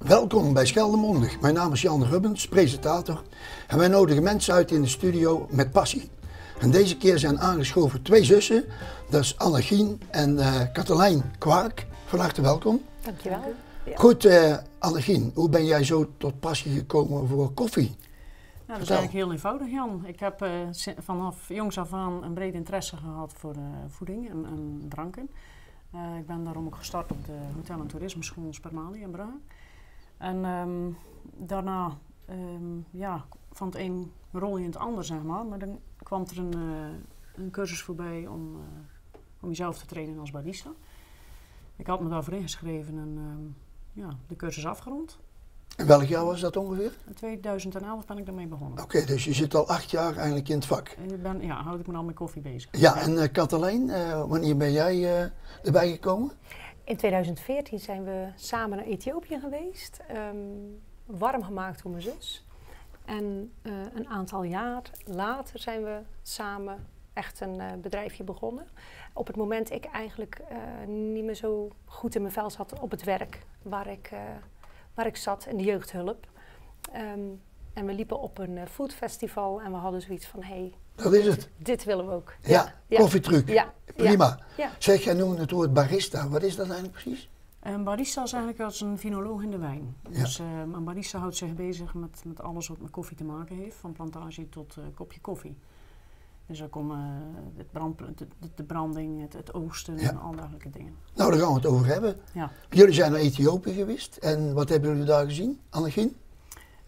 Welkom bij Scheldemondig. Mijn naam is Jan Rubbens, presentator. En wij nodigen mensen uit in de studio met passie. En deze keer zijn aangeschoven twee zussen. Dat is Annegien en Katelijn Kwaak. Van harte welkom. Dankjewel. Ja. Goed, Annegien, hoe ben jij zo tot passie gekomen voor koffie? Nou, dat is eigenlijk heel eenvoudig, Jan. Ik heb vanaf jongs af aan een breed interesse gehad voor voeding en dranken. Ik ben daarom ook gestart op de Hotel- en Toerismeschool Spermali in Brugge. En daarna van het een rol in het ander, zeg maar. Maar dan kwam er een cursus voorbij om jezelf te trainen als barista. Ik had me daarvoor ingeschreven en de cursus afgerond. En welk jaar was dat ongeveer? In 2011 ben ik daarmee begonnen. Oké, dus je zit al 8 jaar eigenlijk in het vak. Houd ik me al met koffie bezig. Ja, en Katelijn, wanneer ben jij erbij gekomen? In 2014 zijn we samen naar Ethiopië geweest. Warm gemaakt door mijn zus. En een aantal jaar later zijn we samen echt een bedrijfje begonnen. Op het moment ik eigenlijk niet meer zo goed in mijn vel zat op het werk waar ik zat in de jeugdhulp. En we liepen op een foodfestival en we hadden zoiets van, dat is het. Dit willen we ook. Ja, koffietruc. Ja. Prima. Ja. Zeg, jij noemde het woord barista. Wat is dat eigenlijk precies? Een barista is eigenlijk als een vinoloog in de wijn. Ja. Dus een barista houdt zich bezig met alles wat met koffie te maken heeft. Van plantage tot kopje koffie. Dus daar komen de branding, het oosten en al dergelijke dingen. Nou, daar gaan we het over hebben. Ja. Jullie zijn naar Ethiopië geweest. En wat hebben jullie daar gezien, Annegien?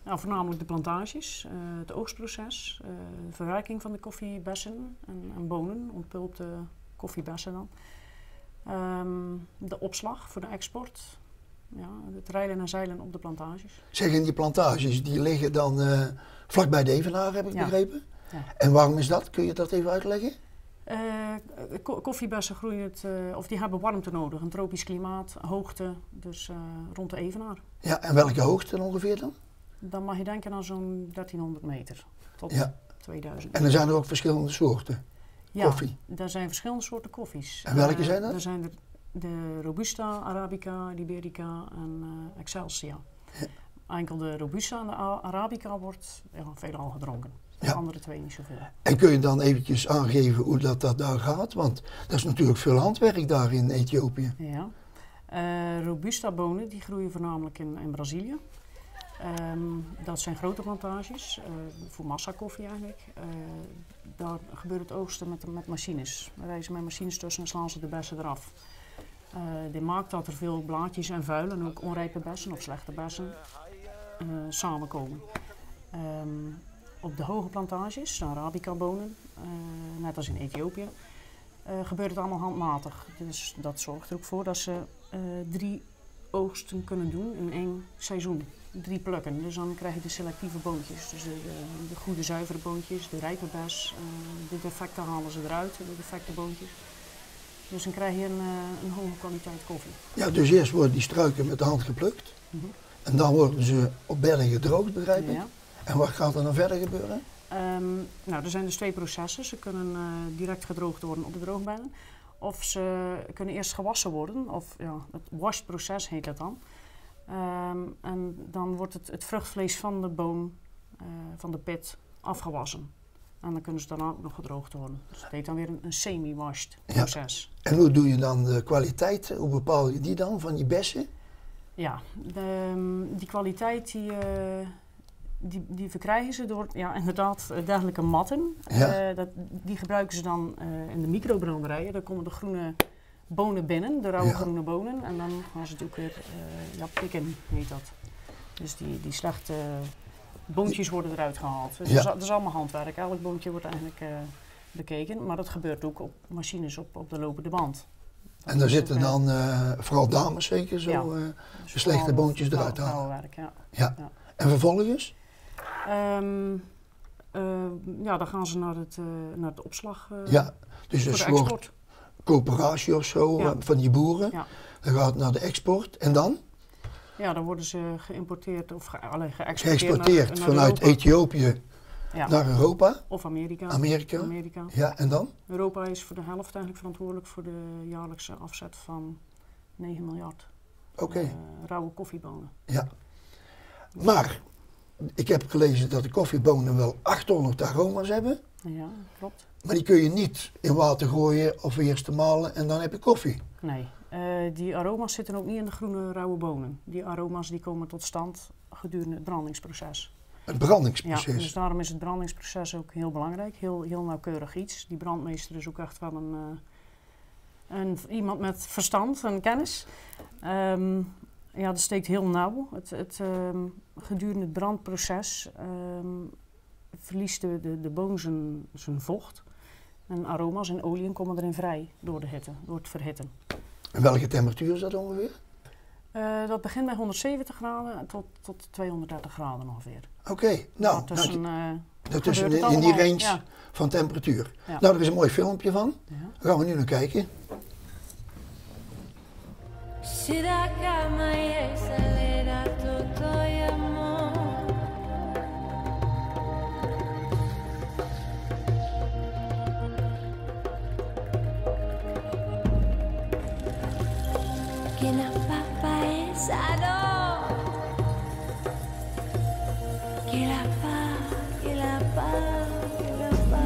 Nou, voornamelijk de plantages, het oogstproces, de verwerking van de koffiebessen en bonen, ontpulpte koffiebessen dan. De opslag voor de export, het rijlen en zeilen op de plantages. Zeg, en die plantages die liggen dan vlakbij de Evenaar, heb ik begrepen? Ja. En waarom is dat? Kun je dat even uitleggen? Koffiebessen groeien die hebben warmte nodig, een tropisch klimaat, hoogte, dus rond de Evenaar. Ja, en welke hoogte ongeveer dan? Dan mag je denken aan zo'n 1300 meter tot 2000. En er zijn er ook verschillende soorten koffie? Ja, er zijn verschillende soorten koffies. En welke zijn dat? Er zijn de Robusta, Arabica, Liberica en Excelsia. Ja. Enkel de Robusta en de Arabica wordt veelal gedronken. De andere twee niet zoveel. En kun je dan eventjes aangeven hoe dat daar gaat? Want dat is natuurlijk veel handwerk daar in Ethiopië. Ja. Robusta bonen die groeien voornamelijk in Brazilië. Dat zijn grote plantages, voor massakoffie eigenlijk. Daar gebeurt het oogsten met machines. We reizen met machines tussen en slaan ze de bessen eraf. Dit maakt dat er veel blaadjes en vuil en ook onrijpe bessen of slechte bessen samenkomen. Op de hoge plantages, de Arabica bonen, net als in Ethiopië, gebeurt het allemaal handmatig. Dus dat zorgt er ook voor dat ze 3 oogsten kunnen doen in 1 seizoen. 3 plukken, dus dan krijg je de selectieve boontjes. Dus de goede zuivere boontjes, de rijpe bes, de defecten halen ze eruit, de defecte boontjes. Dus dan krijg je een hoge kwaliteit koffie. Ja, dus eerst worden die struiken met de hand geplukt. En dan worden ze op bedden gedroogd, begrijp ik? Ja. En wat gaat er dan verder gebeuren? Er zijn dus 2 processen. Ze kunnen direct gedroogd worden op de droogbedden. Of ze kunnen eerst gewassen worden, of het washproces heet dat dan. En dan wordt het vruchtvlees van de boon, van de pit, afgewassen. En dan kunnen ze daarna ook nog gedroogd worden. Dus dat heet dan weer een semi-washed proces. En hoe doe je dan de kwaliteit? Hoe bepaal je die dan, van die bessen? Ja, die kwaliteit die verkrijgen ze door inderdaad dergelijke matten. Ja. Die gebruiken ze dan in de microbranderijen. Daar komen de groene bonen binnen, de rauwe groene bonen. En dan gaan ze natuurlijk weer pikken, heet dat. Dus die slechte boontjes worden eruit gehaald. Dus dat is allemaal handwerk. Elk boontje wordt eigenlijk bekeken. Maar dat gebeurt ook op machines op de lopende band. En daar zitten dan vooral dames zeker zo de slechte boontjes eruit halen. Vrouwenwerk, ja. En vervolgens? Dan gaan ze naar het opslag dus een voor de soort coöperatie of zo van die boeren. Ja. Dan gaat het naar de export en dan? Ja, dan worden ze geïmporteerd of geëxporteerd vanuit Ethiopië naar Europa. Of Amerika. Amerika. Ja, en dan? Europa is voor de helft eigenlijk verantwoordelijk voor de jaarlijkse afzet van 9 miljard rauwe koffiebonen. Ja. Maar ik heb gelezen dat de koffiebonen wel 800 aroma's hebben. Ja, klopt. Maar die kun je niet in water gooien of eerst te malen en dan heb je koffie. Nee, die aroma's zitten ook niet in de groene rauwe bonen. Die aroma's die komen tot stand gedurende het brandingsproces. Het brandingsproces. Ja, dus daarom is het brandingsproces ook heel belangrijk, heel nauwkeurig iets. Die brandmeester is ook echt wel iemand met verstand en kennis. Ja, dat steekt heel nauw. Gedurende het brandproces verliest de boon zijn vocht. En aroma's en oliën komen erin vrij door de hitte, door het verhitten. En welke temperatuur is dat ongeveer? Dat begint bij 170 graden tot 230 graden ongeveer. Oké, nou, dat is in die range van temperatuur. Ja. Nou, er is een mooi filmpje van. Ja. Daar gaan we nu naar kijken. Que la papa es ado. Que la pa, que la pa, que la pa.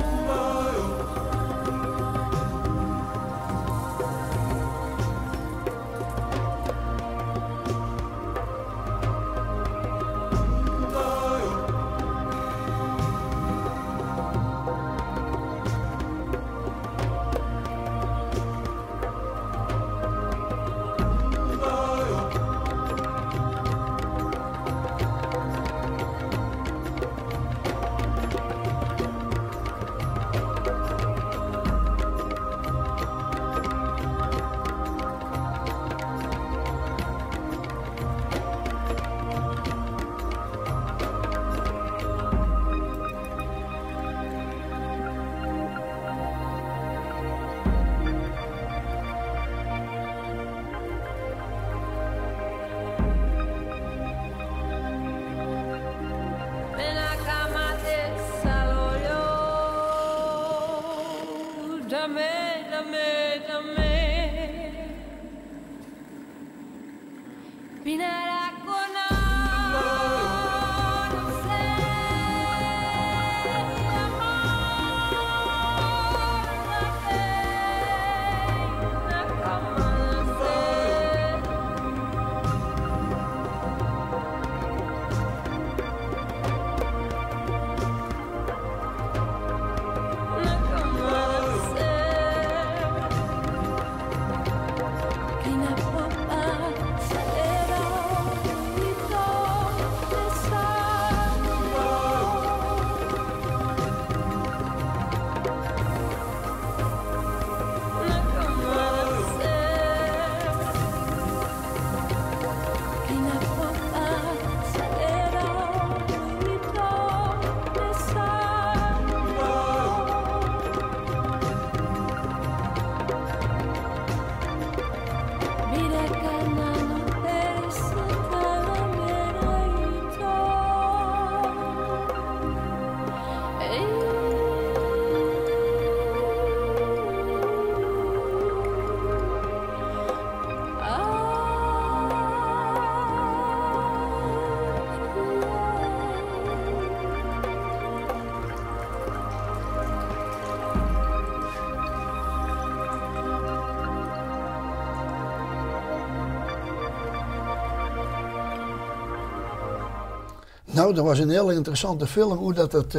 Nou, dat was een heel interessante film, hoe dat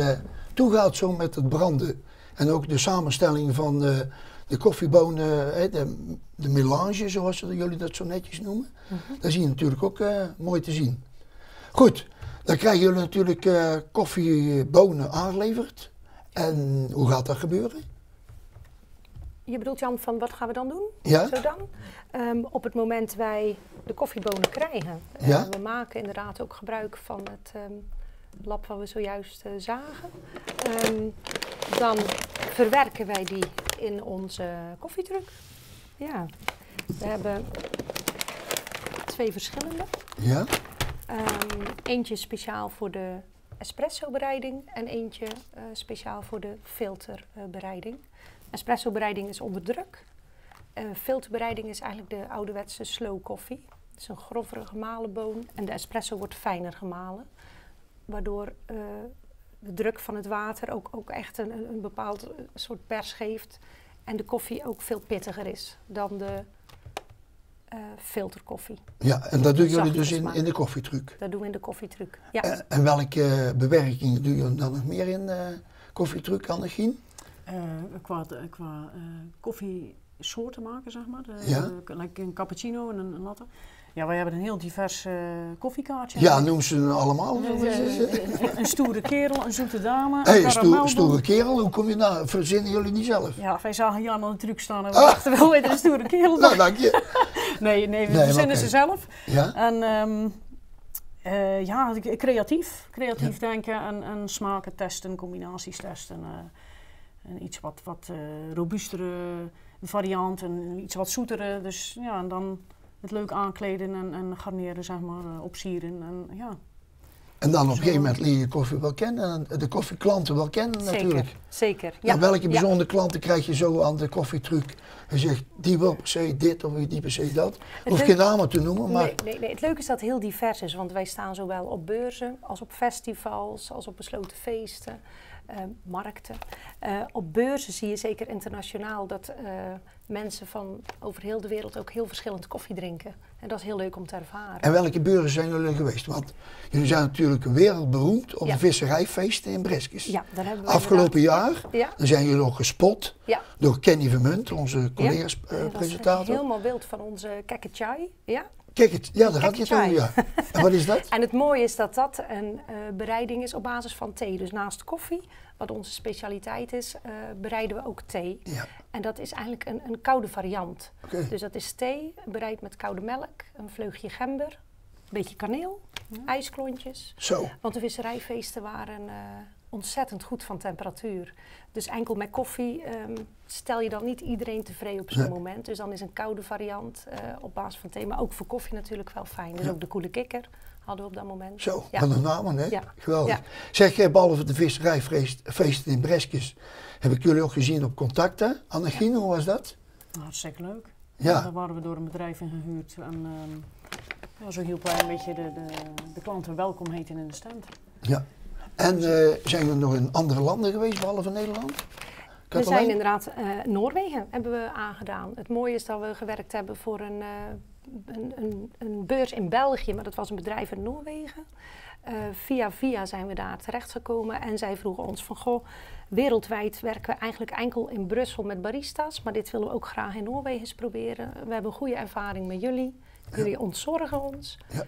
toegaat zo met het branden. En ook de samenstelling van de koffiebonen, de melange zoals jullie dat zo netjes noemen. Dat zie je natuurlijk ook mooi te zien. Goed, dan krijgen jullie natuurlijk koffiebonen aangeleverd. En hoe gaat dat gebeuren? Je bedoelt, Jan, van wat gaan we dan doen? Ja. Zo dan? Op het moment wij de koffiebonen krijgen. Ja. We maken inderdaad ook gebruik van het lab wat we zojuist zagen. Dan verwerken wij die in onze koffietruck. Ja. We hebben 2 verschillende. Ja. Eentje speciaal voor de espresso-bereiding en eentje speciaal voor de filterbereiding. Espresso-bereiding is onder druk. Filterbereiding is eigenlijk de ouderwetse slow koffie. Het is een grovere gemalen boon en de espresso wordt fijner gemalen. Waardoor de druk van het water ook echt een bepaald soort pers geeft. En de koffie ook veel pittiger is dan de filterkoffie. Ja, en dat doen jullie Zachte dus smaak. in de koffietruc. Dat doen we in de koffietruc. Ja. En welke bewerkingen doe je dan nog meer in koffietruc, Annegien? Qua koffiesoorten maken, zeg maar. Ja. Like een cappuccino en een latte. Ja, wij hebben een heel divers koffiekaartje. Ja, noem ze allemaal. Een stoere kerel, een zoete dame, Hé, een karamelbon. stoere kerel, hoe kom je nou? Verzinnen jullie niet zelf? Ja, wij zagen Jan aan de truc staan en we dachten wel weer een stoere kerel. Nou, dank je. Nee, we verzinnen oké. ze zelf. Ja? En creatief denken en smaken testen, combinaties testen. En iets wat robuustere variant en iets wat zoetere. Dus ja, en dan het leuk aankleden en garneren, zeg maar, opsieren. En, ja. En dan op een gegeven moment leer je koffie wel kennen en de koffieklanten wel kennen natuurlijk. Zeker. Ja. Nou, welke bijzondere klanten krijg je zo aan de koffietruc? Je zegt, die wil per se dit of die per se dat. Hoef geen namen te noemen, maar... Nee, het leuke is dat het heel divers is, want wij staan zowel op beurzen als op festivals, als op besloten feesten, markten. Op beurzen zie je zeker internationaal dat mensen van over heel de wereld ook heel verschillend koffie drinken. En dat is heel leuk om te ervaren. En welke beurzen zijn jullie geweest? Want jullie zijn natuurlijk wereldberoemd op de visserijfeesten in Breskis. Ja, daar hebben we Afgelopen jaar Ja. dan zijn jullie ook gespot Ja. door Kenny Vermunt, onze collega's Dat is presentator. helemaal wild van onze Kekechai. Ja. Kijk, daar had je het over, ja. En wat is dat? En het mooie is dat dat een bereiding is op basis van thee. Dus naast koffie, wat onze specialiteit is, bereiden we ook thee. Ja. En dat is eigenlijk een koude variant. Oké. Dus dat is thee, bereid met koude melk, een vleugje gember, een beetje kaneel, ijsklontjes. Zo. Want de visserijfeesten waren ontzettend goed van temperatuur. Dus enkel met koffie stel je dan niet iedereen tevreden op zo'n Nee. moment. Dus dan is een koude variant op basis van thee. Maar ook voor koffie natuurlijk wel fijn. Dus Ja. ook de koele kikker hadden we op dat moment. Zo, Ja. wat een naam, hè? Ja. Geweldig. Ja. Zeg, behalve de visserijfeesten in Breskis, heb ik jullie ook gezien op Contacten. Annegien, hoe was dat? Hartstikke leuk. Ja. Daar waren we door een bedrijf in gehuurd. En zo hielp wij een beetje de klanten welkom heten in de stand. Ja. En zijn we nog in andere landen geweest, behalve Nederland? We Katelijn? zijn inderdaad Noorwegen hebben we aangedaan. Het mooie is dat we gewerkt hebben voor een beurs in België, maar dat was een bedrijf in Noorwegen. Via zijn we daar terechtgekomen en zij vroegen ons van goh, wereldwijd werken we eigenlijk enkel in Brussel met barista's, maar dit willen we ook graag in Noorwegen eens proberen. We hebben een goede ervaring met jullie, jullie ontzorgen ons. Ja.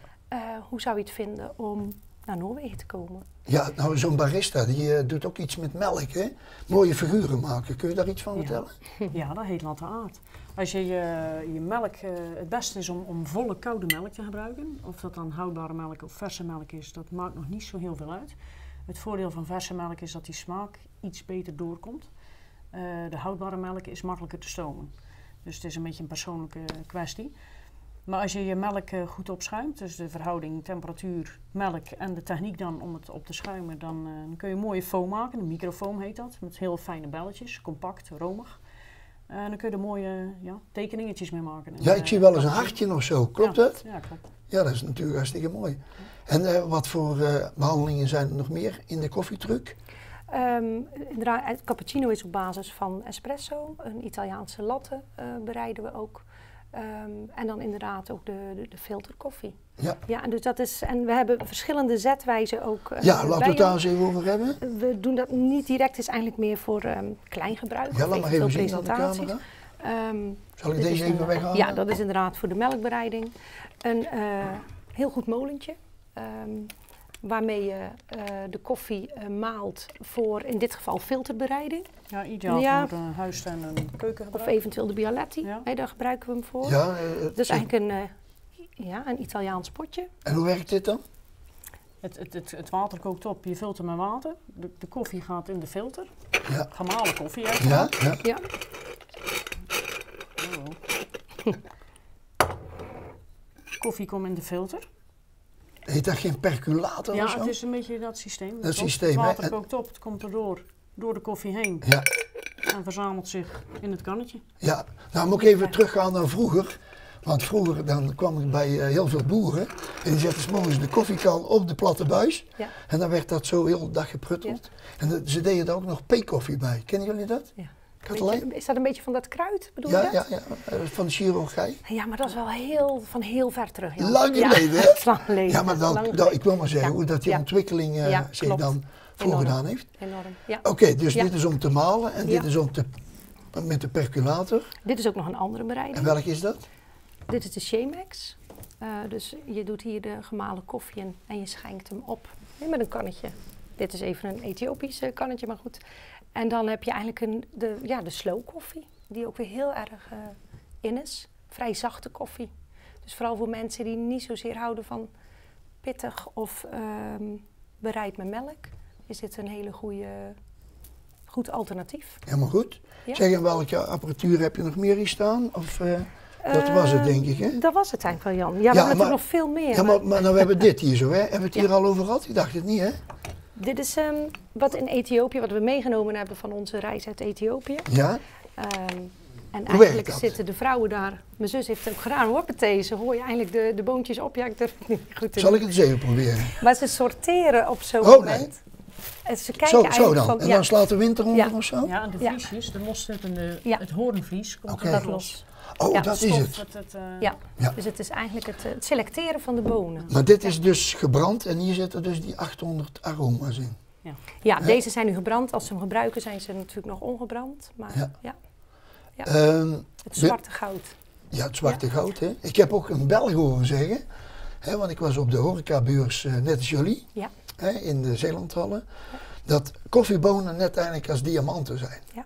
Hoe zou je het vinden om naar Noorwegen te komen? Ja, nou zo'n barista die doet ook iets met melk, hè? Mooie figuren maken. Kun je daar iets van vertellen? Ja, dat heet latte art. Als je je melk, het beste is om volle koude melk te gebruiken. Of dat dan houdbare melk of verse melk is, dat maakt nog niet zo heel veel uit. Het voordeel van verse melk is dat die smaak iets beter doorkomt. De houdbare melk is makkelijker te stomen. Dus het is een beetje een persoonlijke kwestie. Maar als je je melk goed opschuimt, dus de verhouding temperatuur, melk en de techniek dan om het op te schuimen, dan kun je een mooie foam maken. Een microfoam heet dat, met heel fijne belletjes, compact, romig. En dan kun je er mooie tekeningetjes mee maken. Ja, ik zie wel eens een hartje of zo. Klopt dat? Ja, klopt. Ja, dat is natuurlijk hartstikke mooi. En wat voor behandelingen zijn er nog meer in de koffietruc? Inderdaad, het cappuccino is op basis van espresso. Een Italiaanse latte bereiden we ook. En dan inderdaad ook de filterkoffie. Ja. Ja, en dus dat is, en we hebben verschillende zetwijzen ook. Ja, laten we bij het daar ons. eens even over hebben. We doen dat niet direct, het is eigenlijk meer voor klein gebruik. Ja, of laat maar eventueel even zien aan de presentaties. camera. Zal ik Dit is deze even een, weghalen? Ja, dat is inderdaad voor de melkbereiding. Een heel goed molentje. Waarmee je de koffie maalt voor in dit geval filterbereiding. Ja, ideaal Ja. voor een huis- en een keukengebruik. Of eventueel de Bialetti. Ja. Daar gebruiken we hem voor. Ja, Dus eigenlijk een Italiaans potje. en hoe werkt dit dan? Het water kookt op, je vult hem met water. De koffie gaat in de filter. Ja. Gemalen koffie Ja, uiteraard. ja. Ja. Koffie komt in de filter. Heet dat geen perculator Ja, of zo? het is een beetje dat systeem. Dat klopt. systeem, Het hè? water En- kookt op, het komt erdoor door de koffie heen Ja, en verzamelt zich in het kannetje. ja. Nou moet ik even teruggaan naar vroeger. Want vroeger dan kwam ik bij heel veel boeren en die zetten 's morgens de koffiekan op de platte buis. Ja. En dan werd dat zo heel de dag geprutteld. En ze deden er ook nog peetkoffie bij. Kennen jullie dat? Ja. Katelijn? Is dat een beetje van dat kruid, bedoel je Ja, dat? ja, van de chirurgij. Ja, maar dat is wel van heel ver terug. Ja. Lang geleden, hè? Ja, lang geleden. Ja, maar Lang ik geleden. wil maar zeggen Ja. hoe dat die Ja. ontwikkeling Ja, zich klopt. dan voorgedaan heeft. Enorm, ja. Oké, dus Ja. dit is om te malen en dit Ja. is om te, met de percolator. Dit is ook nog een andere En bereiding. welke is dat? Dit is de Chemex. Dus je doet hier de gemalen koffie in en je schenkt hem op met een kannetje. Dit is even een Ethiopisch kannetje, maar goed. En dan heb je eigenlijk de slow koffie, die ook weer heel erg in is. Vrij zachte koffie. Dus vooral voor mensen die niet zozeer houden van pittig of bereid met melk, is dit een hele goed alternatief. Helemaal goed. Ja. Zeg, en welke apparatuur heb je nog meer hier staan? Of, dat was het denk ik, hè? Dat was het eigenlijk wel, Jan. Ja, we hebben natuurlijk nog veel meer. Ja, maar nou, we hebben dit hier zo, hè? Hebben we het hier al over gehad? Ik dacht het niet, hè? Dit is wat in Ethiopië, wat we meegenomen hebben van onze reis uit Ethiopië. Ja? En werkt eigenlijk dat? zitten de vrouwen daar. Mijn zus heeft het ook gedaan. Hoppatee, ze hoor je eigenlijk de boontjes op. Ja, ik durf het niet goed te Zal doen. ik het eens even proberen? Maar ze sorteren op zo'n Oh, moment. nee. En ze kijken Zo eigenlijk dan. van, En ja, dan slaat de wind eronder Ja. of zo? Ja, en de Ja. vliesjes, de mosterd en Ja. het hoornvlies komt Oké. er dat los. los. Oh, Ja, dat is het. Ja. Ja. Dus het is eigenlijk het selecteren van de bonen. Maar dit is dus gebrand en hier zitten dus die 800 aroma's in. Ja, deze zijn nu gebrand. Als ze hem gebruiken zijn ze natuurlijk nog ongebrand. Maar Ja. ja, Ehm, het zwarte goud. ja, het zwarte goud, hè. Ik heb ook een Belg horen zeggen, hè, want ik was op de horecabeurs net als jullie, Ja. hè, in de Zeelandhallen, dat koffiebonen net eigenlijk als diamanten zijn. Ja.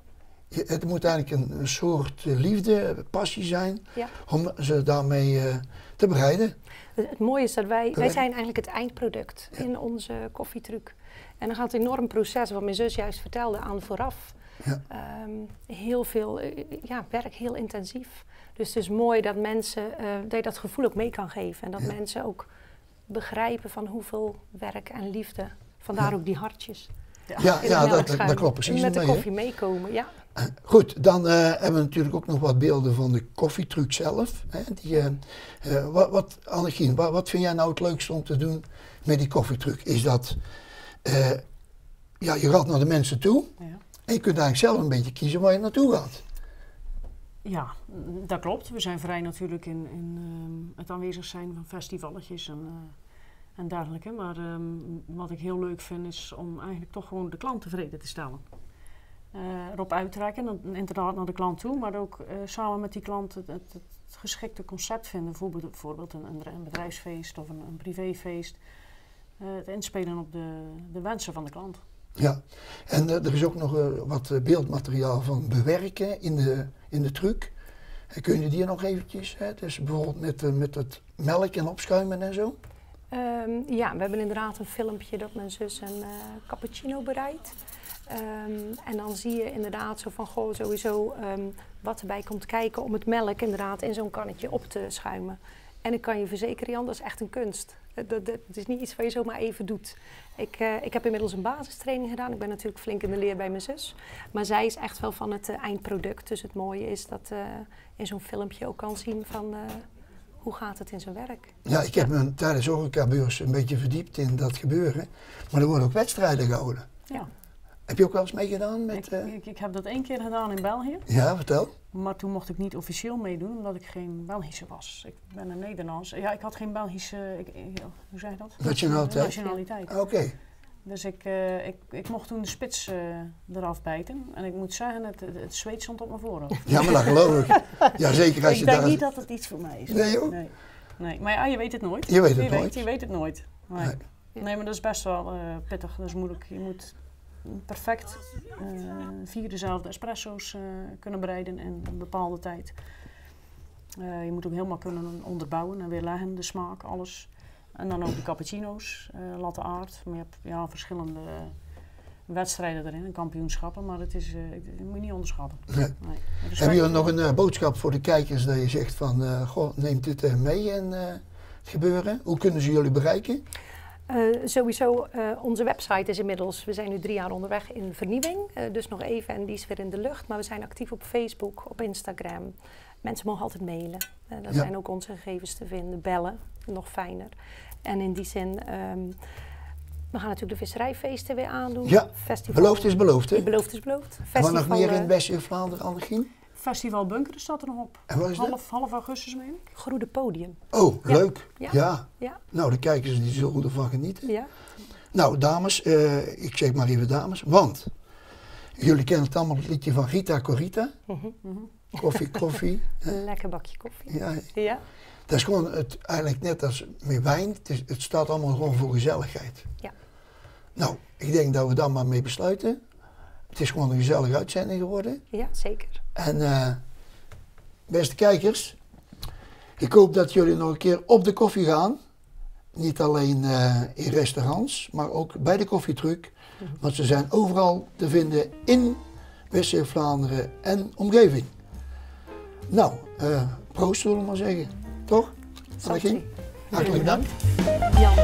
Het moet eigenlijk een soort liefde, passie zijn, Ja. om ze daarmee te bereiden. Het mooie is dat wij Correct. zijn eigenlijk het eindproduct in onze koffietruc. En dan gaat een enorm proces, wat mijn zus juist vertelde, aan vooraf. Ja. Heel veel werk, heel intensief. Dus het is mooi dat mensen, dat je dat gevoel ook mee kan geven. En dat Ja. mensen ook begrijpen van hoeveel werk en liefde, vandaar Ja. ook die hartjes. Ja, in de dat melkschuim klopt precies met de mee, hè. koffie meekomen, ja. Goed, dan hebben we natuurlijk ook nog wat beelden van de koffietruc zelf. Hè, Annegien, wat vind jij nou het leukste om te doen met die koffietruc? Is dat, je gaat naar de mensen toe Ja. en je kunt eigenlijk zelf een beetje kiezen waar je naartoe gaat. Ja, dat klopt. We zijn vrij natuurlijk in het aanwezig zijn van festivalletjes en dergelijke. Maar wat ik heel leuk vind is om eigenlijk toch gewoon de klant tevreden te stellen. Erop uittrekken, inderdaad naar de klant toe, maar ook samen met die klant het geschikte concept vinden. Bijvoorbeeld een bedrijfsfeest of een privéfeest. Het inspelen op de wensen van de klant. Ja, en er is ook nog wat beeldmateriaal van bewerken in de truc. Kun je die nog eventjes, hè? Dus bijvoorbeeld met het melk en opschuimen en zo? Ja, we hebben inderdaad een filmpje dat mijn zus een cappuccino bereidt. En dan zie je inderdaad zo van, sowieso wat erbij komt kijken om het melk inderdaad in zo'n kannetje op te schuimen. En ik kan je verzekeren, Jan, dat is echt een kunst. Het is niet iets wat je zomaar even doet. Ik heb inmiddels een basistraining gedaan. Ik ben natuurlijk flink in de leer bij mijn zus. Maar zij is echt wel van het eindproduct. Dus het mooie is dat in zo'n filmpje ook kan zien van hoe gaat het in zijn werk. Ja, ik heb me tijdens de horecabeurs een beetje verdiept in dat gebeuren. Maar er worden ook wedstrijden gehouden. Ja. Heb je ook wel eens meegedaan met... Ik heb dat 1 keer gedaan in België. Ja, vertel. Maar toen mocht ik niet officieel meedoen, omdat ik geen Belgische was. Ik ben een Nederlands. Ja, ik had geen Belgische, hoe zeg je dat? Nationaliteit? Nationaliteit. Oké. Dus ik mocht toen de spits eraf bijten. En ik moet zeggen, het zweet stond op mijn voorhoofd. Ja, maar dat geloof ik. Ja, zeker als je Ik denk daar... niet dat het iets voor mij is. Nee, joh? Nee. Maar ja, je weet het nooit. Je weet het nooit. Je weet het nooit. Nee. Nee. Nee, maar dat is best wel pittig. Dat is moeilijk. Je moet perfect 4 dezelfde espresso's kunnen bereiden in een bepaalde tijd. Je moet ook helemaal kunnen onderbouwen en weerleggen, de smaak, alles. En dan ook de cappuccino's, latte art. Maar je hebt verschillende wedstrijden erin, en kampioenschappen, maar dat moet je niet onderschatten. Nee. Nee. Dus Heb je nog een boodschap voor de kijkers dat je zegt van, neemt dit mee in het gebeuren? Hoe kunnen ze jullie bereiken? Sowieso, onze website is inmiddels, we zijn nu 3 jaar onderweg in vernieuwing. Dus nog even en die is weer in de lucht. Maar we zijn actief op Facebook, op Instagram. mensen mogen altijd mailen. Daar Ja. zijn ook onze gegevens te vinden. Bellen, nog fijner. En in die zin, we gaan natuurlijk de visserijfeesten weer aandoen. Ja, Festival, beloofd is beloofd, hè? Beloofd is beloofd. En wat nog Festival, meer in West-Vlaanderen, Annegien? Festival Bunkeren staat er nog op. En wat is dat? Half augustus, meen ik. Groene Podium. Oh, Ja. leuk. Ja. Ja. Ja, Nou, de kijkers die zullen ervan genieten. ja. Nou, dames, ik zeg maar even dames, want jullie kennen het allemaal, het liedje van Rita Corita. Koffie, koffie. Een lekker bakje koffie. Ja, Ja, dat is gewoon eigenlijk net als met wijn, het staat allemaal gewoon voor gezelligheid. ja. Nou, ik denk dat we daar maar mee besluiten. Het is gewoon een gezellige uitzending geworden. Ja, zeker. En beste kijkers, ik hoop dat jullie nog een keer op de koffie gaan. Niet alleen in restaurants, maar ook bij de koffietruck. Want ze zijn overal te vinden in West-Vlaanderen en omgeving. Nou, proost zullen we maar zeggen. Toch? Annegien? Hartelijk dank. Jan.